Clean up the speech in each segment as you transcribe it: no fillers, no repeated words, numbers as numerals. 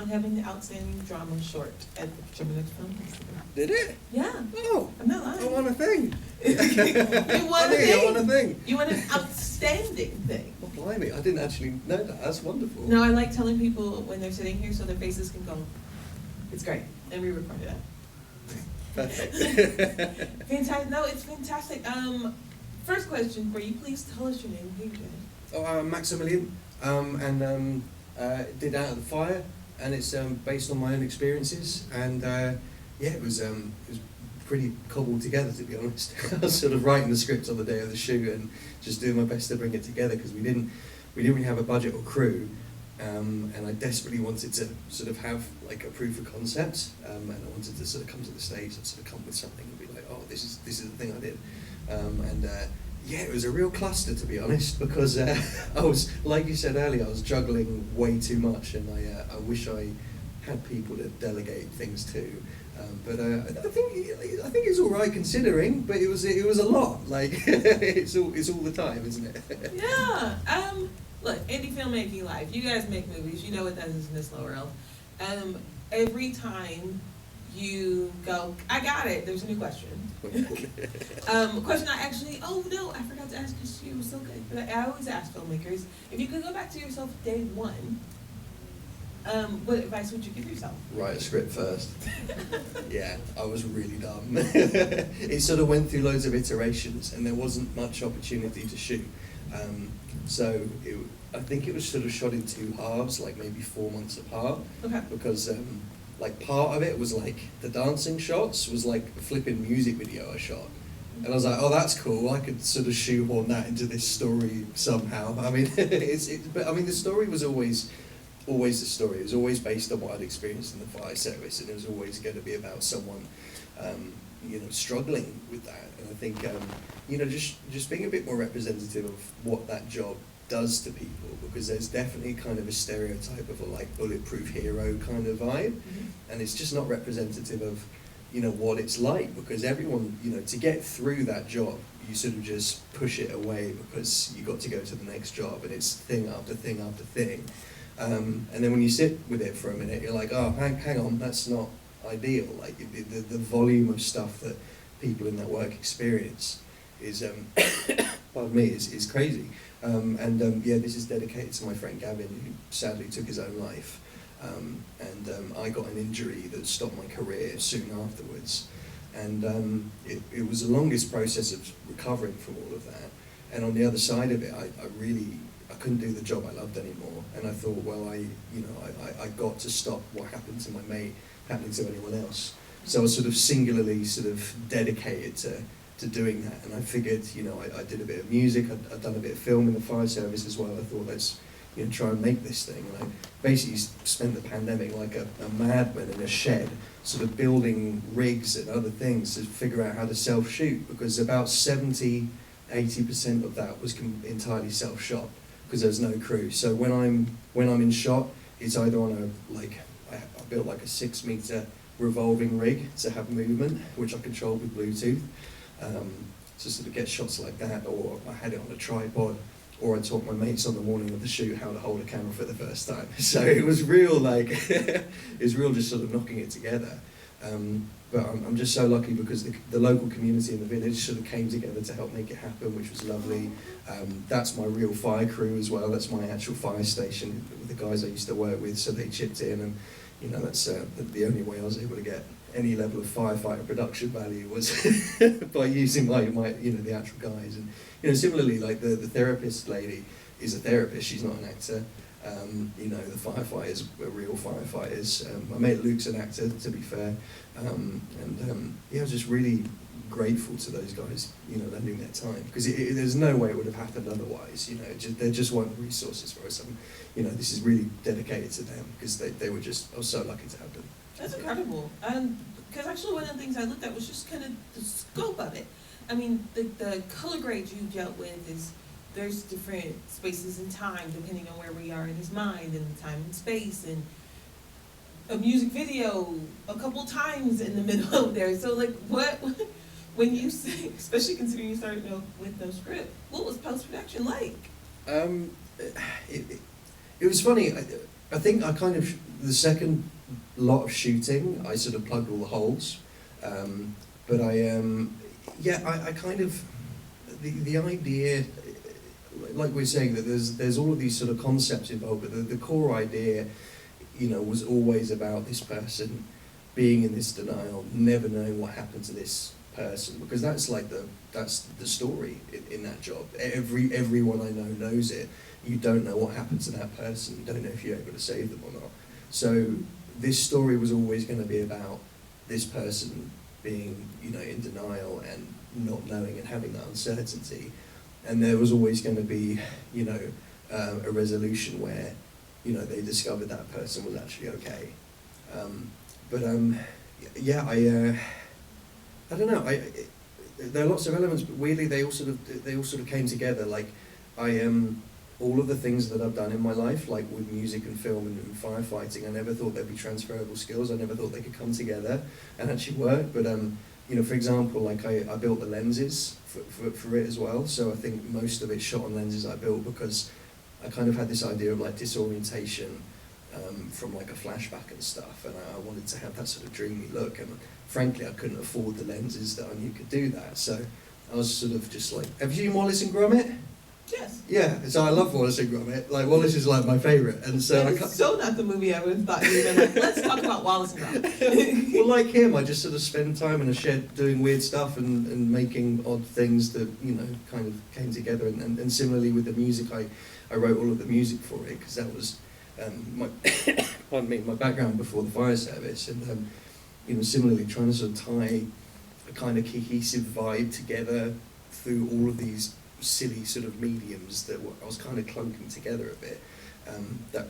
won having the outstanding drama short at the Filmmakers Film Festival. Did it? Yeah. Oh. I'm not lying. I won a thing. You won a thing. I won a thing. You won an outstanding thing. Oh, blimey, I didn't actually know that. That's wonderful. No, I like telling people when they're sitting here so their faces can go, it's great. And we record it out. Perfect. Fantastic. No, it's fantastic. First question for you, please tell us your name. Who you doing? Oh, I'm Maximilian, and did Out of the Fire, and it's based on my own experiences, and yeah, it was pretty cobbled together, to be honest. I was sort of writing the script on the day of the shoot and just doing my best to bring it together because we didn't really have a budget or crew, and I desperately wanted to sort of have like a proof of concept, and I wanted to sort of come to the stage and sort of come with something and be like, oh, this is the thing I did, and yeah, it was a real cluster, to be honest, because I was, like you said earlier, I was juggling way too much, and I wish I had people to delegate things to. But I think it's all right considering. But it was a lot. Like it's all the time, isn't it? Yeah. Look, indie filmmaking life. You guys make movies. You know what that is in this lower elf. Every time you go, I got it. There's a new question. Question I actually, oh no, I forgot to ask you. She was so good. But I always ask filmmakers, if you could go back to yourself day one, what advice would you give yourself? Write a script first. Yeah, I was really dumb. It sort of went through loads of iterations, and there wasn't much opportunity to shoot. So I think it was sort of shot in two halves, like maybe 4 months apart. Okay. Because like part of it was like the dancing shots was like a flipping music video I shot. And I was like, oh, that's cool. I could sort of shoehorn that into this story somehow. I mean, but I mean, the story was always the story. It was always based on what I'd experienced in the fire service, and it was always going to be about someone, you know, struggling with that. And I think, you know, just being a bit more representative of what that job does to people, because there's definitely kind of a stereotype of a like bulletproof hero kind of vibe, and it's just not representative of, you know, what it's like, because everyone, you know, to get through that job, you sort of just push it away because you got to go to the next job, and it's thing after thing after thing. And then when you sit with it for a minute, you're like, oh, hang on, that's not ideal. Like the volume of stuff that people in that work experience is, pardon me, is crazy. Yeah, this is dedicated to my friend Gavin, who sadly took his own life. I got an injury that stopped my career soon afterwards. And it was the longest process of recovering from all of that. And on the other side of it, I couldn't do the job I loved anymore, and I thought, well, I got to stop what happened to my mate happening to anyone else. So I was sort of singularly sort of dedicated to doing that, and I figured, you know, I did a bit of music, I'd done a bit of film in the fire service as well. I thought, let's, you know, try and make this thing. And I basically spent the pandemic like a madman in a shed, sort of building rigs and other things to figure out how to self-shoot, because about 70-80% of that was entirely self-shot, because there's no crew. So when I'm in shot, it's either on I built like a 6-meter revolving rig to have movement, which I controlled with Bluetooth, to sort of get shots like that, or I had it on a tripod, or I taught my mates on the morning of the shoot how to hold a camera for the first time. So it was real, like, it was real just sort of knocking it together. But I'm just so lucky because the local community in the village sort of came together to help make it happen, which was lovely. That's my real fire crew as well. That's my actual fire station with the guys I used to work with, so they chipped in, and you know, that's the only way I was able to get any level of firefighter production value was by using my you know, the actual guys. And you know, similarly, like the therapist lady is a therapist, she's not an actor. You know, the firefighters were real firefighters. My mate Luke's an actor, to be fair. Yeah, I was just really grateful to those guys, you know, lending their time, because there's no way it would have happened otherwise. You know, there just weren't the resources for us. You know, this is really dedicated to them, because they were just, I was so lucky to have them. That's incredible. Because actually one of the things I looked at was just kind of the scope of it. I mean, the color grades you dealt with is, there's different spaces in time depending on where we are in his mind, and time and space, and a music video a couple times in the middle of there. So like, what, when you say, especially considering you started with no script, what was post-production like? It was funny. I think I kind of, the second lot of shooting, I sort of plugged all the holes. But I kind of, the idea, like we're saying, that there's all of these sort of concepts involved, but the core idea, you know, was always about this person being in this denial, never knowing what happened to this person, because that's like that's the story in that job. Everyone I know knows it. You don't know what happened to that person. You don't know if you're able to save them or not. So this story was always going to be about this person being, you know, in denial and not knowing and having that uncertainty. And there was always going to be, you know, a resolution where, you know, they discovered that person was actually okay. I don't know. There are lots of elements, but weirdly they all sort of came together. Like all of the things that I've done in my life, like with music and film and firefighting, I never thought there'd be transferable skills. I never thought they could come together and actually work. But you know, for example, like I built the lenses for it as well. So I think most of it shot on lenses I built because I kind of had this idea of like disorientation from like a flashback and stuff, and I wanted to have that sort of dreamy look, and frankly I couldn't afford the lenses that I knew could do that, so I was sort of just like, have you seen Wallace and Gromit? Yes. Yeah, so I love Wallace and Gromit, like Wallace is like my favourite, and so It's so not the movie I would have thought you would have been like, let's talk about Wallace and Gromit. Well, like him, I just sort of spend time in a shed doing weird stuff and making odd things that, you know, kind of came together, and similarly with the music, I wrote all of the music for it, because that was my my background before the fire service, and you know, similarly trying to sort of tie a kind of cohesive vibe together through all of these silly sort of mediums that I was kind of clunking together a bit.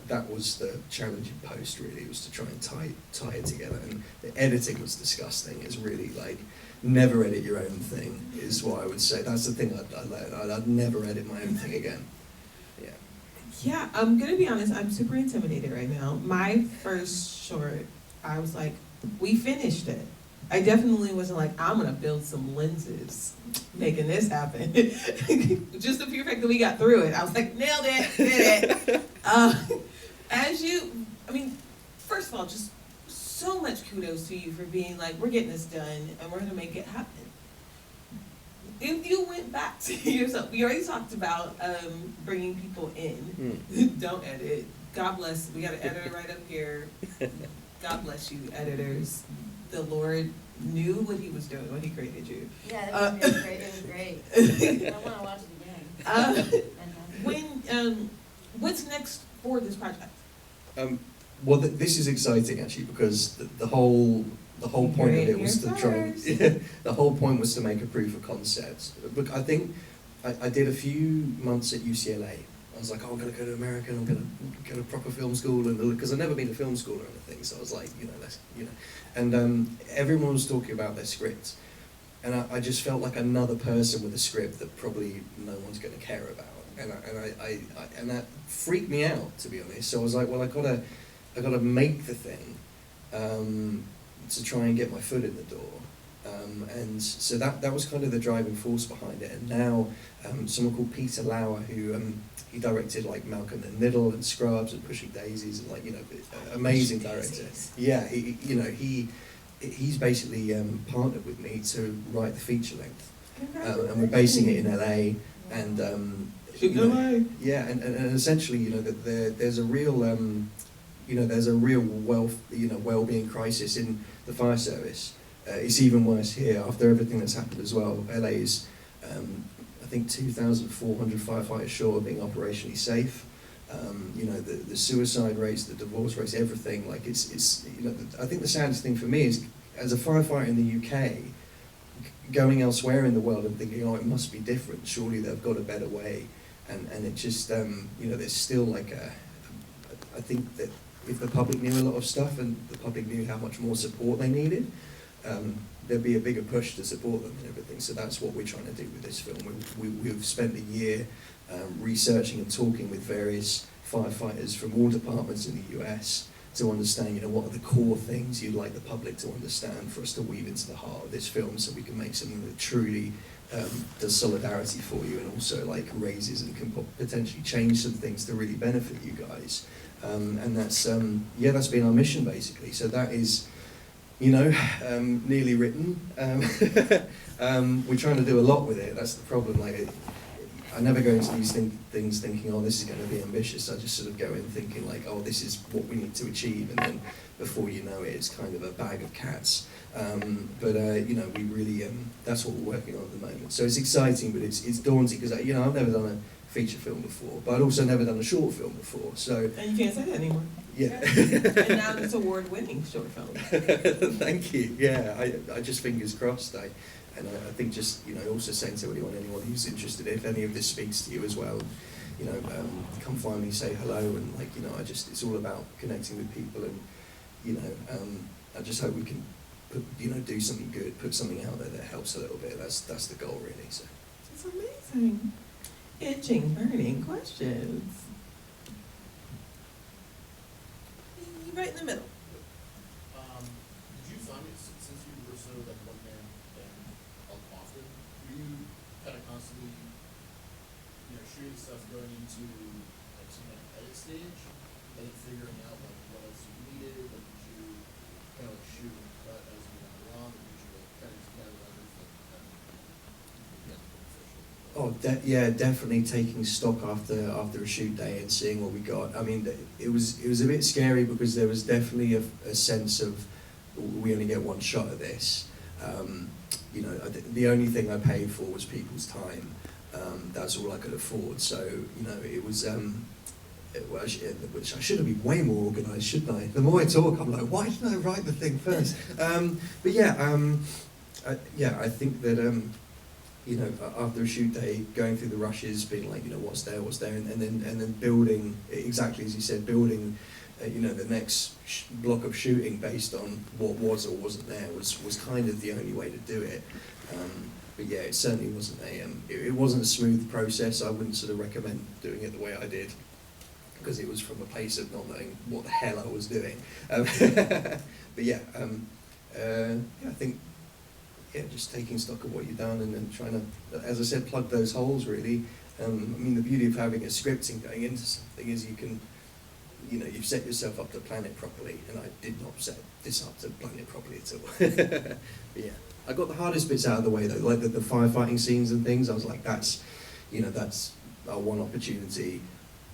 That was the challenge in post, really, was to try and tie it together. And the editing was disgusting. It's really like, never edit your own thing, is what I would say. That's the thing I learned. I'd never edit my own thing again. Yeah. Yeah, I'm gonna be honest, I'm super intimidated right now. My first short, I was like, we finished it. I definitely wasn't like, I'm gonna build some lenses, making this happen. Just the pure fact that we got through it, I was like, nailed it, did it. I mean, first of all, just so much kudos to you for being like, we're getting this done and we're gonna make it happen. If you went back to yourself, we already talked about bringing people in. Don't edit. God bless. We got an editor right up here. God bless you, editors. The Lord knew what He was doing when He created you. Yeah, it was great. It was great. I want to watch it again. What's next for this project? Well, this is exciting actually, because the whole point of it was to try. The whole point was to make a proof of concept. But I think I did a few months at UCLA. I was like, oh, I'm going to go to America, and I'm going to go to proper film school, and because I've never been to film school or anything, so I was like, and everyone was talking about their script, and I just felt like another person with a script that probably no one's going to care about, and that freaked me out, to be honest. So I was like, well, I gotta make the thing to try and get my foot in the door. And so that was kind of the driving force behind it. And now someone called Peter Lauer, who he directed like Malcolm in the Middle and Scrubs and Pushing Daisies, and like, you know, amazing director. Yeah, he's basically partnered with me to write the feature length, and we're basing it in LA. And yeah, and essentially, you know, that there's a real well-being crisis in the fire service. It's even worse here after everything that's happened as well. LA's, I think, 2,400 firefighters short of being operationally safe. You know, the suicide rates, the divorce rates, everything. Like it's you know, I think the saddest thing for me is, as a firefighter in the UK, going elsewhere in the world and thinking, oh, it must be different. Surely they've got a better way. And it just, you know, there's still like I think that if the public knew a lot of stuff and the public knew how much more support they needed, there'd be a bigger push to support them and everything. So that's what we're trying to do with this film. We've spent a year researching and talking with various firefighters from all departments in the US to understand, you know, what are the core things you'd like the public to understand for us to weave into the heart of this film, so we can make something that truly does solidarity for you, and also like raises and can potentially change some things to really benefit you guys. And that's that's been our mission basically. So that is, you know, nearly written. We're trying to do a lot with it. That's the problem. Like, I never go into these things thinking, oh, this is going to be ambitious. I just sort of go in thinking like, oh, this is what we need to achieve, and then before you know it, it's kind of a bag of cats. But you know, we really that's what we're working on at the moment. So it's exciting, but it's daunting because you know, I've never done a feature film before, but I'd also never done a short film before. So And you can't say that anymore. yeah. And now it's award-winning short film. Thank you. Yeah, I just fingers crossed. And I think just, you know, also saying to anyone who's interested, if any of this speaks to you as well, you know, come find me, say hello, and like, you know, it's all about connecting with people, and you know, I just hope we can do something good, put something out there that helps a little bit. That's the goal really. So. It's amazing. Itching, burning questions. You right in the middle. Did you find it, since you were so like one man band often, were you kind of constantly, you know, shooting stuff going into like some kind of edit stage, and then figuring out like what else you needed? Like, did you kind of like shoot and cut as you went along, or did you like kind of gather everything and then get official? Oh, yeah, definitely taking stock after a shoot day and seeing what we got. I mean, it was a bit scary because there was definitely a sense of we only get one shot of this. You know, the only thing I paid for was people's time. That's all I could afford. So you know, it was. Which I should have been way more organised, shouldn't I? The more I talk, I'm like, why didn't I write the thing first? But yeah, I think that. You know, after a shoot day, going through the rushes, being like, you know, what's there, and then building, exactly as you said, building, you know, the next block of shooting based on what was or wasn't there was kind of the only way to do it. But yeah, it certainly wasn't it wasn't a smooth process. I wouldn't sort of recommend doing it the way I did, because it was from a place of not knowing what the hell I was doing. But yeah, I think. Yeah, just taking stock of what you've done and then trying to, as I said, plug those holes really. I mean, the beauty of having a script and going into something is you can, you know, you've set yourself up to plan it properly, and I did not set this up to plan it properly at all. But yeah, I got the hardest bits out of the way though, like the firefighting scenes and things. I was like, that's our one opportunity.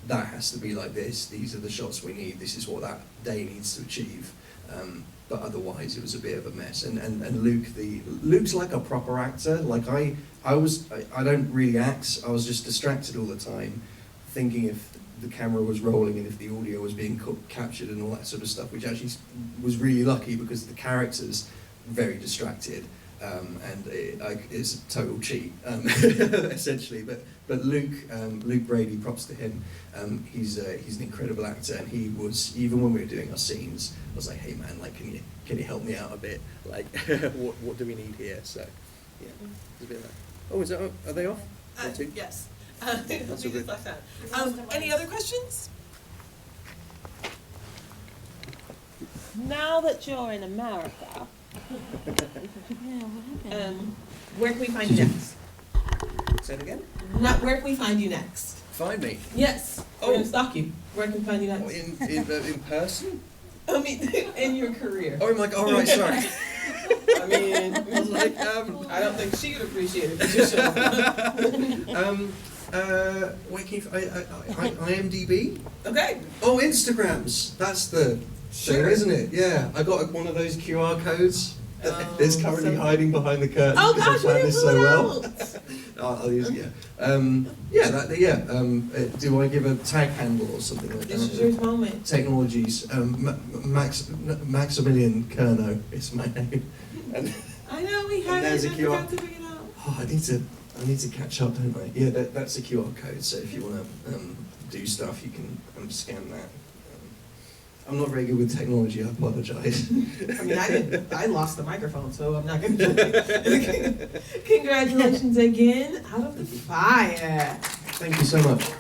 That has to be like this. These are the shots we need. This is what that day needs to achieve. But otherwise, it was a bit of a mess. And Luke's like a proper actor. Like I don't really act. I was just distracted all the time, thinking if the camera was rolling and if the audio was being captured and all that sort of stuff, which actually was really lucky because the character's very distracted. And it's a total cheat, essentially. But Luke Brady, props to him. He's an incredible actor, and he was, even when we were doing our scenes, I was like, hey man, like, can you help me out a bit? Like, what do we need here? So, yeah, it's a bit like, oh, is that? Are they off? Yes. That's all good. Any other questions? Now that you're in America, where can we find you next? Say it again. Where can we find you next? Find me. Yes. We're gonna stalk you. Where can we find you next? Oh, in person? I mean, in your career. Oh my God! All right, sorry. I mean, I was like, I don't think she would appreciate it. For sure. Wait, can you, IMDb? Okay. Oh, Instagrams. That's the thing, isn't it? Yeah, I got one of those QR codes that is currently hiding behind the curtain. Oh because gosh, I we planned didn't this pull so it well. out. I'll use it. Do I give a tag handle or something like that? This is your moment. Technologies. Maximilian Curnow is my name. And I know we had there's it. a I QR. forgot to bring it out. Oh, I need to catch up, don't I? Yeah, that's a QR code. So if you want to do stuff, you can scan that. I'm not very good with technology. I apologise. I mean, I lost the microphone, so I'm not going to. Congratulations again, out of the fire. Thank you so much.